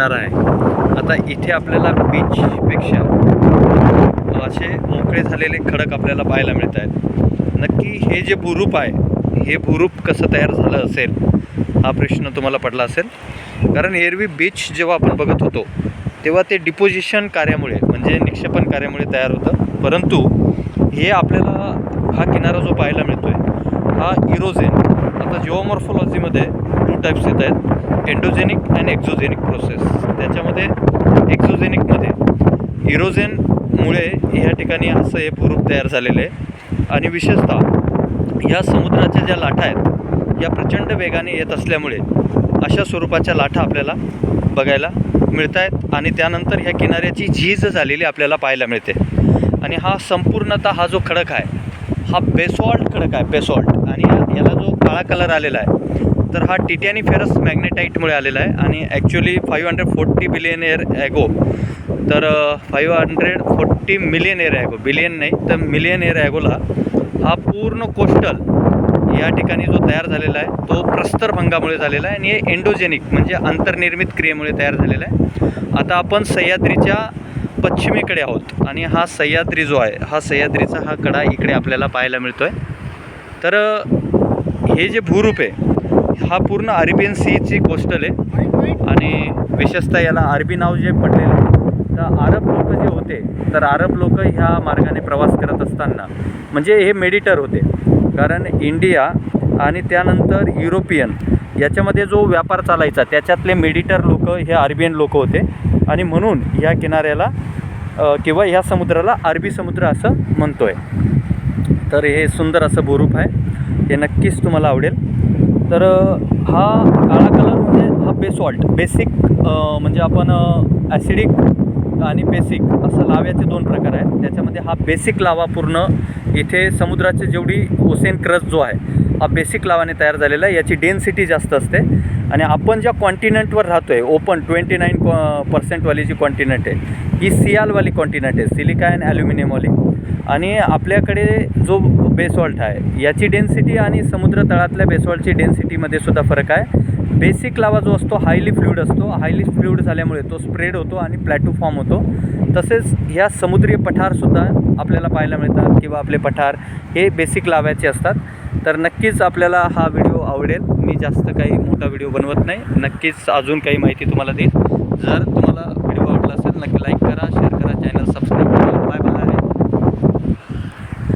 किनारा आहे। आता इथे आपल्याला बीचपेक्षा असे मोकळे झालेले खडक आपल्याला पाहायला मिळत आहेत। नक्की हे जे भूरूप आहे, हे भूरूप कसं तयार झालं असेल हा प्रश्न तुम्हाला पडला असेल। कारण एरवी बीच जेव्हा आपण बघत होतो तेव्हा ते डिपोजिशन कार्यामुळे म्हणजे निक्षेपण कार्यामुळे तयार होतं, परंतु हे आपल्याला हा किनारा जो पाहायला मिळतो आहे हा इरोजेन। आता जिओमॉर्फोलॉजीमध्ये 2 टाईप्स येत आहेत, एंडोजेनिक अँड एक्झोजेनिक प्रोसेस। त्याच्यामध्ये एक्झोजेनिकमध्ये इरोजेनमुळे ह्या ठिकाणी असं हे भूरूप तयार झालेलं आहे। आणि विशेषतः या समुद्राच्या ज्या लाटा आहेत या प्रचंड वेगाने येत असल्यामुळे अशा स्वरूपाच्या लाटा आपल्याला बघायला मिळत आहेत आणि त्यानंतर ह्या किनाऱ्याची झीज झालेली आपल्याला पाहायला मिळते। आणि हा संपूर्णतः हा जो खडक आहे हा बेसॉल्ट खडक आहे, बेसॉल्ट। आणि याला जो काळा कलर आलेला आहे तर हा टिटॅनिफेरस मॅग्नेटाईटमुळे आलेला आहे। आणि ॲक्च्युली 540 बिलियन इयर ॲगो, तर 540 मिलियन इयर ॲगो, बिलियन नाही तर मिलियन इयर ॲगोला हा पूर्ण कोस्टल या ठिकाणी जो तयार झालेला आहे तो प्रस्तरभंगामुळे झालेला आहे। आणि हे एंडोजेनिक म्हणजे अंतर्निर्मित क्रियेमुळे तयार झालेला आहे। आता आपण सह्याद्रीच्या पश्चिमेकडे आहोत आणि हा सह्याद्री जो आहे हा सह्याद्रीचा हा कडा इकडे आपल्याला पाहायला मिळतो आहे। तर हे जे भूरूप आहे हा पूर्ण अरेबियन सीची कोस्टल आहे आणि विशेषतः याला अरबी नाव जे पडलेलं आहे तर अरब लोक जे होते तर अरब लोक ह्या मार्गाने प्रवास करत असताना म्हणजे हे मेडिटर होते, कारण इंडिया आणि त्यानंतर युरोपियन याच्यामध्ये जो व्यापार चालायचा त्याच्यातले मेडिटर लोक हे अरबियन लोक होते। आणि म्हणून ह्या किनाऱ्याला किंवा ह्या समुद्राला अरबी समुद्र असं म्हणतो आहे। तर हे सुंदर असं भूरूप आहे, हे नक्कीच तुम्हाला आवडेल। तर हा काळा कलर म्हणजे हा बेसॉल्ट, बेसिक म्हणजे आपण ॲसिडिक आणि बेसिक असं लाव्याचे 2 प्रकार आहेत। त्याच्यामध्ये हा बेसिक लावा पूर्ण इथे समुद्राची जेवढी ओसेन क्रस्ट जो आहे हा बेसिक लावाने तयार झालेला आहे, याची डेन्सिटी जास्त असते। आणि आपण ज्या कॉन्टिनेंटवर राहतो आहे ओपन 29% वाली जी कॉन्टिनेंट आहे ही सियालवाली कॉन्टिनेंट आहे, सिलिका अँड ॲल्युमिनियमवाली। आणि आपल्याकडे जो बेसॉल्ट आहे याची डेन्सिटी आणि समुद्र तळातल्या बेसॉल्टची डेन्सिटीमध्ये सुद्धा फरक आहे। बेसिक लावा जो असतो हायली फ्लुइड असतो, हायली फ्लुइड झाल्यामुळे तो स्प्रेड होतो आणि प्लॅटू फॉर्म होतो। तसेच ह्या समुद्री पठारसुद्धा आपल्याला पाहायला मिळतात किंवा आपले पठार हे बेसिक लाव्याचे असतात। तर नक्कीच आपल्याला हा व्हिडिओ आवडेल। मी जास्त काही मोठा व्हिडिओ बनवत नाही, नक्कीच अजून काही माहिती तुम्हाला देईल। जर तुम्हाला